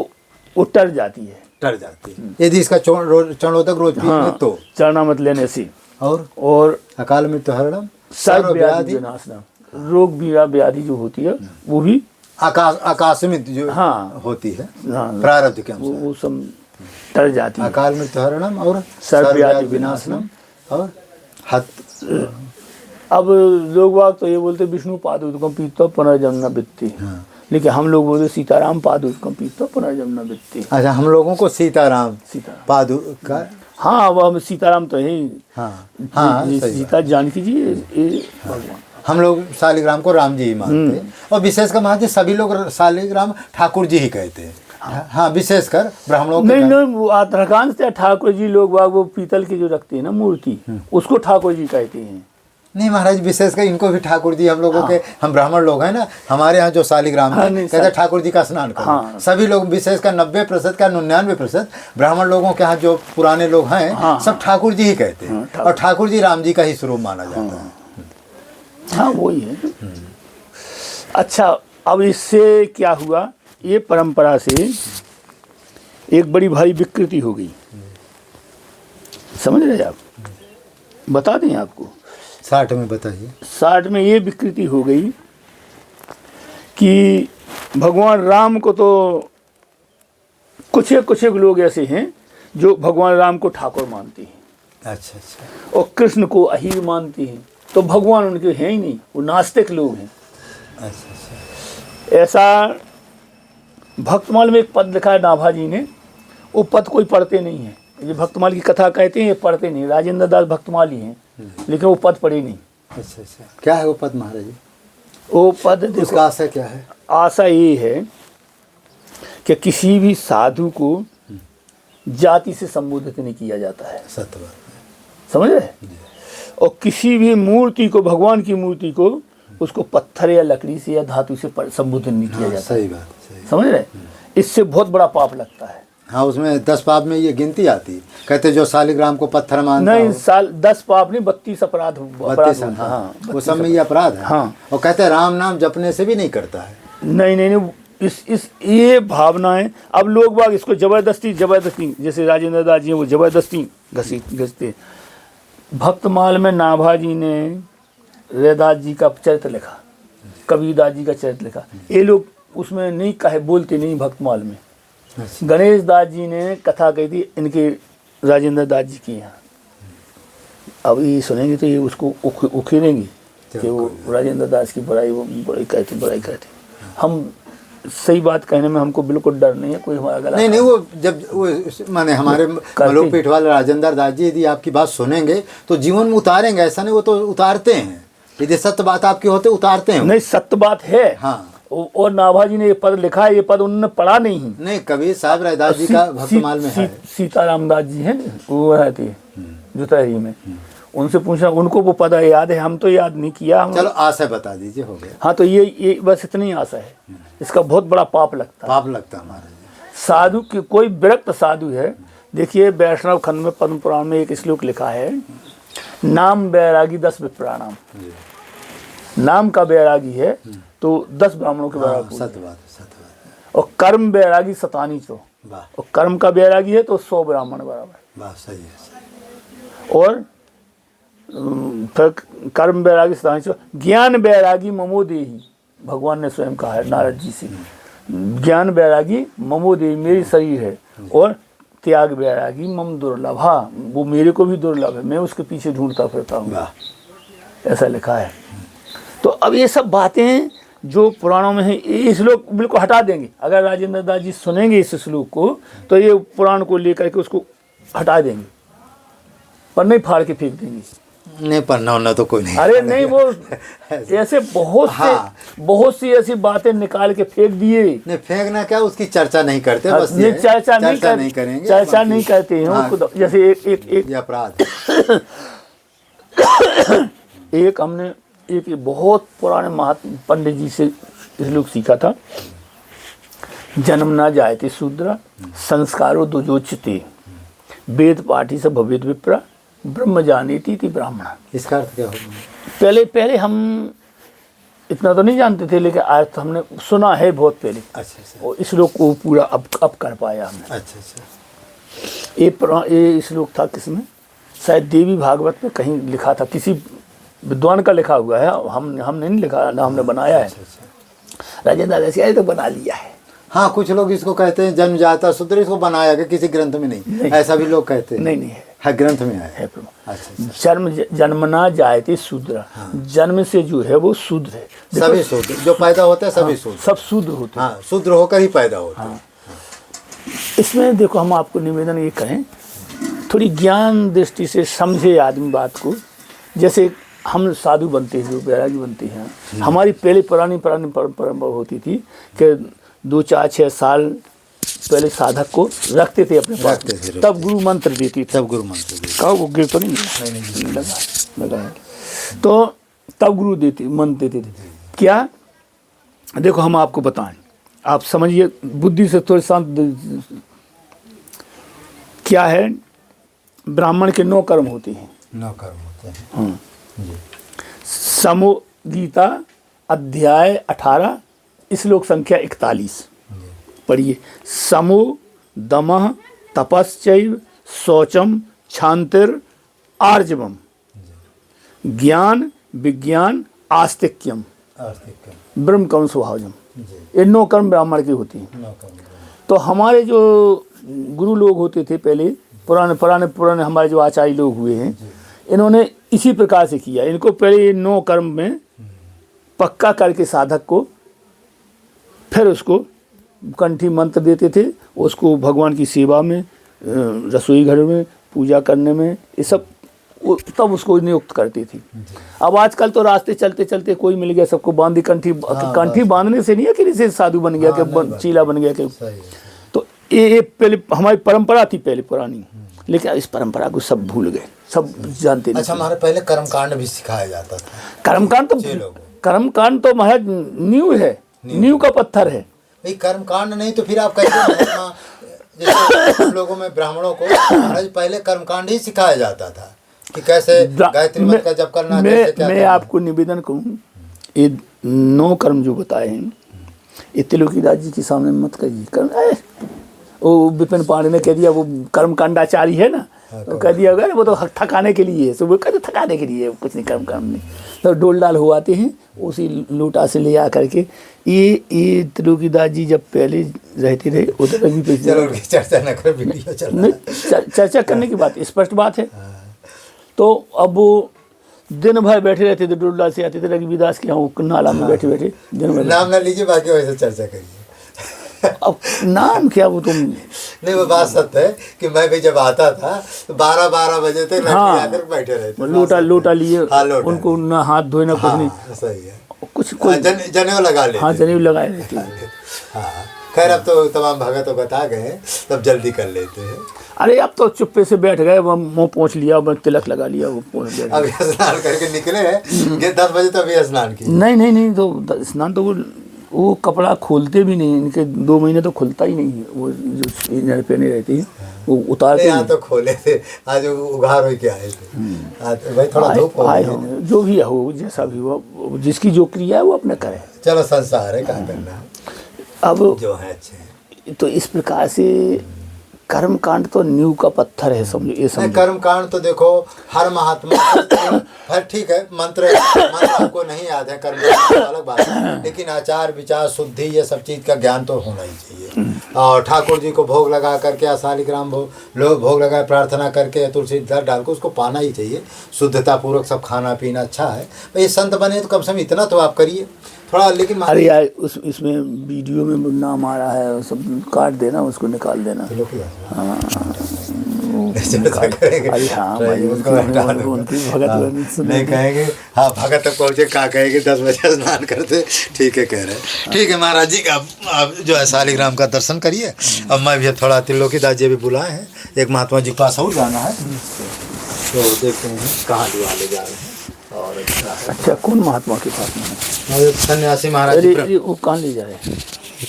Speaker 2: वो टर जाती है,
Speaker 1: टर जाती है यदि इसका चरणोदक रोज पीते तो
Speaker 2: चरणामृत लेने से।
Speaker 1: और अकाल मृत्यु हरणम
Speaker 2: सर्व व्याधि विनाशनम, रोग व्याधि जो होती है वो भी
Speaker 1: आकाशमित जो होती है प्रारब्ध के अनुसार
Speaker 2: वो सब टर जाती है।
Speaker 1: अकाल मृत्यु हरणम और
Speaker 2: सर्व व्याधि विनाशनम।
Speaker 1: और
Speaker 2: अब लोग बाग तो ये बोलते विष्णु पादोदकम पीत्वा पुनर्जन्म न वित्ती, लेकिन हम लोग बोलते सीताराम पादोदकम पीत्वा पुनर्जन्म न वित्ती।
Speaker 1: अच्छा हम लोगों को सीताराम पादुका।
Speaker 2: हाँ वो हम सीताराम तो है।
Speaker 1: हाँ
Speaker 2: सीता जानकी जी भगवान।
Speaker 1: हम लोग शालिग्राम को राम जी ही मानते हैं और विशेषकर महाराज सभी लोग शालिग्राम ठाकुर जी ही कहते हैं। हाँ विशेषकर ब्राह्मणों के
Speaker 2: नहीं वो अधिकांश ठाकुर जी लोग वो पीतल की जो रखते हैं ना मूर्ति, उसको ठाकुर जी कहते हैं।
Speaker 1: नहीं महाराज विशेषकर इनको भी ठाकुर जी, हम लोगों के हम ब्राह्मण लोग हैं ना, हमारे यहाँ जो शालिग्राम है कहते हैं ठाकुर जी का स्नान करो। सभी लोग विशेषकर 90% का 99% ब्राह्मण लोगों के यहाँ जो पुराने लोग हैं सब ठाकुर जी ही कहते हैं और ठाकुर जी राम जी का ही स्वरूप माना जाता है।
Speaker 2: हाँ वही है। अच्छा अब इससे क्या हुआ, ये परंपरा से एक बड़ी भारी विकृति हो गई, समझ रहे आप? बता दें आपको
Speaker 1: 60 में बताइए।
Speaker 2: 60 में ये विकृति हो गई कि भगवान राम को तो कुछ एक लोग ऐसे हैं जो भगवान राम को ठाकुर मानते हैं।
Speaker 1: अच्छा।
Speaker 2: और कृष्ण को अहीर मानते हैं, तो भगवान उनके हैं ही नहीं, वो नास्तिक लोग हैं।
Speaker 1: अच्छा।
Speaker 2: ऐसा भक्तमाल में एक पद लिखा है नाभाजी ने, वो पद कोई पढ़ते नहीं है। ये भक्तमाल की कथा कहते हैं, ये पढ़ते नहीं। राजेंद्र दास भक्तमाल ही हैं लेकिन वो पद पढ़े नहीं।
Speaker 1: अच्छा। क्या है वो पद महाराज जी?
Speaker 2: वो पद
Speaker 1: उसका आशा क्या है?
Speaker 2: आशा ये है कि किसी भी साधु को जाति से संबोधित नहीं किया जाता है।
Speaker 1: सत्य बात,
Speaker 2: समझ रहे? और किसी भी मूर्ति को, भगवान की मूर्ति को, उसको पत्थर या लकड़ी से या धातु से संबोधित नहीं किया जाता।
Speaker 1: सही बात, सही।
Speaker 2: समझ रहे? इससे बहुत बड़ा पाप लगता है।
Speaker 1: हाँ उसमें 10 पाप में ये गिनती आती है। कहते जो शालिग्राम को पत्थर मानता
Speaker 2: नहीं 10 पाप नहीं, 32 अपराध।
Speaker 1: हाँ वो सब में ये अपराध है।
Speaker 2: हाँ
Speaker 1: और कहते हैं राम नाम जपने से भी नहीं करता है।
Speaker 2: नहीं इस ये भावनाएं अब लोग बाग इसको जबरदस्ती जैसे राजेंद्र दास जी हैं वो जबरदस्ती घसीटते। भक्तमाल में नाभाजी ने रैदास जी का चरित्र लिखा, कबीरदास जी का चरित्र लिखा, ये लोग उसमें नहीं कहे, बोलते नहीं भक्तमाल में। गणेश दास जी ने कथा कही थी इनके राजेंद्र दास जी की यहाँ। अब ये सुनेंगे तो ये उसको उखेरेंगे कि वो राजेंद्र दास की बुराई कहते। हम सही बात कहने में हमको बिल्कुल डर नहीं है, कोई हमारा गला
Speaker 1: नहीं वो जब वो माने हमारे मलोपीठ वाले राजेंद्र दास जी यदि आपकी बात सुनेंगे तो जीवन में उतारेंगे, ऐसा नहीं वो तो उतारते हैं। यदि सत्य बात आपकी होते उतारते हैं।
Speaker 2: नहीं सत्य बात है।
Speaker 1: हाँ
Speaker 2: और नाभाजी ने ये पद लिखा है, ये पद उन्होंने पढ़ा नहीं
Speaker 1: कबीर साहब रैदास जी का भक्तमाल में है।
Speaker 2: सीताराम दास जी हैं वो रहते जुतहरी में, उनसे पूछना, उनको वो पता है, याद है, हम तो याद नहीं किया हम।
Speaker 1: चलो आशय बता दीजिए, हो गया।
Speaker 2: हाँ, तो ये बस इतनी आशा है। इसका बहुत बड़ा पाप लगता है।
Speaker 1: पाप लगता है महाराज जी।
Speaker 2: साधु की, कोई विरक्त साधु है, देखिए वैष्णव खंड में पद्म पुराण में एक श्लोक लिखा है, नाम बैरागी 10 विप्राणाम। नाम का बैरागी है तो 10 ब्राह्मणों के बैरागी,
Speaker 1: सत्य बात है, सत्य बात है।
Speaker 2: और कर्म बैरागी 27 तो,
Speaker 1: वाह
Speaker 2: और कर्म का बैरागी है तो 100 ब्राह्मण बराबर।
Speaker 1: वाह, सही है।
Speaker 2: और फिर कर्म बैरागी 27, ज्ञान बैरागी ममो देही, भगवान ने स्वयं कहा है नारद जी से, ज्ञान बैरागी ममो देही, मेरी शरीर है, और त्याग बैरागी मम दुर्लभा, वो मेरे को भी दुर्लभ है, मैं उसके पीछे ढूंढता फिरता हूँ, ऐसा लिखा है। तो अब ये सब बातें जो पुराणों में है, ये श्लोक बिल्कुल हटा देंगे। अगर राजेंद्र दास जी सुनेंगे इस श्लोक को तो ये पुराण को लेकर के उसको हटा देंगे, पर नहीं फाड़ के फेंक देंगे।
Speaker 1: नहीं, पढ़ना होना तो कोई नहीं।
Speaker 2: अरे नहीं, वो ऐसे बहुत सी ऐसी बातें निकाल के फेंक दिए।
Speaker 1: नहीं, फेंकना क्या, उसकी चर्चा नहीं करते,
Speaker 2: हाँ,
Speaker 1: बस
Speaker 2: ये चर्चा नहीं
Speaker 1: करेंगे,
Speaker 2: चर्चा नहीं करते हैं।
Speaker 1: हाँ,
Speaker 2: उसको जैसे एक
Speaker 1: ये अपराध।
Speaker 2: एक हमने एक बहुत पुराने महात्मा पंडित जी से श्लोक सीखा था, जन्म ना जायते शूद्र संस्कारो दुजोच्यते वेद पाठी से भवेद विप्रा ब्रह्म जानेति इति ब्राह्मण।
Speaker 1: इसका अर्थ क्या होगा?
Speaker 2: पहले हम इतना तो नहीं जानते थे, लेकिन आज तो हमने सुना है बहुत पहले।
Speaker 1: अच्छा।
Speaker 2: और इस श्लोक को पूरा अब कर पाया हमने।
Speaker 1: अच्छा।
Speaker 2: ये श्लोक था किसमें, शायद देवी भागवत में कहीं लिखा था, किसी विद्वान का लिखा हुआ है, हमने नहीं लिखा ना, हमने बनाया है। राजेंद्र दास जी तो बना लिया है।
Speaker 1: हाँ, कुछ लोग इसको कहते हैं जन्म जाता शूद्र, इसको बनाया गया, किसी ग्रंथ में नहीं। ऐसा भी लोग कहते हैं।
Speaker 2: नहीं
Speaker 1: है, ग्रंथ में है।
Speaker 2: अच्छा। जन्मना जायते शूद्र, जन्म से जो है वो शूद्र है।
Speaker 1: सभी शूद्र जो पैदा होते हैं, सभी शूद्र,
Speaker 2: सब शूद्र होते हैं।
Speaker 1: हाँ, शूद्र होकर ही पैदा होते हैं।
Speaker 2: इसमें देखो, हम आपको निवेदन ये करें, थोड़ी ज्ञान दृष्टि से समझे आदमी बात को। जैसे हम साधु बनते हैं, जो बैरागी बनते हैं, हमारी पहले पुरानी परंपरा होती थी कि 2, 4, 6 साल पहले साधक को रखते थे अपने पास, तब गुरु मंत्र देती, तब गुरु मंत्र देती। कहो वो गिर तो नहीं लगा, तो तब गुरु देती मंत्र देते थे। क्या, देखो हम आपको बताएं, आप समझिए बुद्धि से थोड़ी शांत। क्या है, ब्राह्मण के 9 कर्म होते हैं।
Speaker 1: 9 कर्म होते हैं।
Speaker 2: समो गीता अध्याय 18 श्लोक संख्या 41 पढ़िए। समो दमः तपश्चैव शौचम क्षान्तिर आर्जवम ज्ञान विज्ञान आस्तिक्यम ब्रह्म कर्म स्वभावजम। ये 9 कर्म ब्राह्मण की होती हैं। तो हमारे जो गुरु लोग होते थे पहले, पुराने हमारे जो आचार्य लोग हुए हैं, इन्होंने इसी प्रकार से किया। इनको पहले 9 कर्म में पक्का करके साधक को, फिर उसको कंठी मंत्र देते थे, उसको भगवान की सेवा में, रसोई घर में, पूजा करने में, ये सब तब उसको नियुक्त करती थी। अब आजकल तो रास्ते चलते चलते कोई मिल गया, सबको बांधी कंठी बांधने से नहीं है कि जैसे साधु बन गया, कि चीला बन गया, कि तो ये पहले हमारी परंपरा थी पहले पुरानी, लेकिन इस परंपरा को सब भूल गए, सब जानते नहीं।
Speaker 1: अच्छा, हमारे पहले कर्मकांड भी सिखाया जाता था।
Speaker 2: कर्मकांड तो महाराज नींव है, नींव का पत्थर है।
Speaker 1: भाई कर्मकांड नहीं तो फिर आप कैसे जैसे हम लोगों में ब्राह्मणों को महाराज पहले कर्मकांड ही सिखाया जाता था कि कैसे गायत्री मंत्र का जप करना, कैसे क्या
Speaker 2: मैं आपको निवेदन करूं, ये 9 कर्म जो बताए हैं, ये त्रिलोकीदास जी के सामने मत करिए। वो विपिन पांडे ने कह दिया, वो कर्मकांडाचारी है ना, तो कह दिया अगर वो तो थकाने के लिए है, वो कहते थकाने के लिए, कुछ नहीं कर्म नहीं। तो डोल डाल हो आते हैं, उसी लोटा से ले आ करके। ये त्रिलोकीदास जी जब पहले रहते रहे उधर भी
Speaker 1: चर्चा न कर, वीडियो चल
Speaker 2: चर्चा करने की बात स्पष्ट बात है। तो अब वो दिन भर बैठे रहते थे, डोल डाल से आते थे रघुवीरदास के यहाँ नाला में बैठे बैठे दिन भर।
Speaker 1: नाम ना लीजिए, बाकी वैसे चर्चा करिए।
Speaker 2: अब नाम क्या, वो तुम
Speaker 1: नहीं, वो बात सत्य है कि मैं भी जब आता था तो 12 बजे तक आकर बैठे रहते,
Speaker 2: लोटा लिए, उनको ना हाथ धोए ना कुछ नहीं।
Speaker 1: सही है,
Speaker 2: कुछ
Speaker 1: जनेऊ लगा ले।
Speaker 2: हाँ, जनेऊ लगाए रहते।
Speaker 1: खैर अब तो तमाम भगत वगत आ गए हैं, तब जल्दी कर लेते हैं।
Speaker 2: अरे अब तो चुप्पे से बैठ गए, वो मुँह पोंछ लिया, वो तिलक लगा लिया, वो पोंछ बैठ गए।
Speaker 1: अभी स्नान करके निकले हैं ये 10 बजे तो अभी स्नान की।
Speaker 2: नहीं तो स्नान तो वो कपड़ा खोलते भी नहीं, इनके 2 महीने तो खुलता ही नहीं है, वो जो इनर पहने रहती है वो उतार के
Speaker 1: यहाँ तो खोले थे, आज उघार हो के आए थे। आज भाई थोड़ा धूप हो
Speaker 2: आए
Speaker 1: गई
Speaker 2: हो,
Speaker 1: है।
Speaker 2: जो भी हो, जैसा भी हो, जिसकी जो क्रिया है वो अपने करे।
Speaker 1: चलो संसार है, क्या करना है,
Speaker 2: अब
Speaker 1: जो है अच्छे हैं।
Speaker 2: तो इस प्रकार से कर्म कांड तो नींव का पत्थर है, समझो ये
Speaker 1: नहीं,
Speaker 2: समझो।
Speaker 1: कर्म कांड तो देखो हर महात्मा हर ठीक है, मंत्र आपको नहीं याद है, कर्म कांड तो अलग बात है, लेकिन आचार विचार शुद्धि ये सब चीज का ज्ञान तो होना ही चाहिए। और ठाकुर जी को भोग लगा करके या शालिग्राम भोग लगाए, प्रार्थना करके तुलसी दर डाल को उसको पाना ही चाहिए, शुद्धता पूर्वक सब खाना पीना अच्छा है। भाई संत बने तो कम से कम इतना तो आप करिए थोड़ा। लेकिन
Speaker 2: अरे यार इसमें वीडियो में नाम आ रहा है, सब काट देना, उसको निकाल देना। हाँ, अरे हाँ भाई, उनकी भगत
Speaker 1: नहीं कहेंगे, हाँ भगत तक पहुँचे, क्या कहेंगे 10 बजे स्नान करते। ठीक है, कह रहे ठीक है महाराज जी का आप जो है शालिग्राम का दर्शन करिए। अब मैं भी थोड़ा त्रिलोकीदास जी भी बुलाए हैं, एक महात्मा जी के पास और जाना है, तो देखते हैं कहाँ ले जा रहे हैं। और
Speaker 2: अच्छा, कौन महात्मा के पास में है?
Speaker 1: सन्यासी महाराज जी।
Speaker 2: अरे वो कहाँ ले जाए?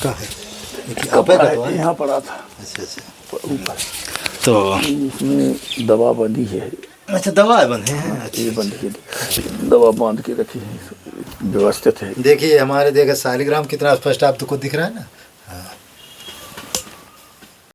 Speaker 1: कहाँ है?
Speaker 2: यहाँ पड़ा था।
Speaker 1: अच्छा
Speaker 2: ऊपर
Speaker 1: तो
Speaker 2: इसमें दवा बंधी है।
Speaker 1: अच्छा, दवा बंधे हैं।
Speaker 2: ये बंद की दवा बांध के रखी है, व्यवस्थित है।
Speaker 1: देखिए हमारे देखा शालिग्राम कितना स्पष्ट आपको दिख रहा है ना,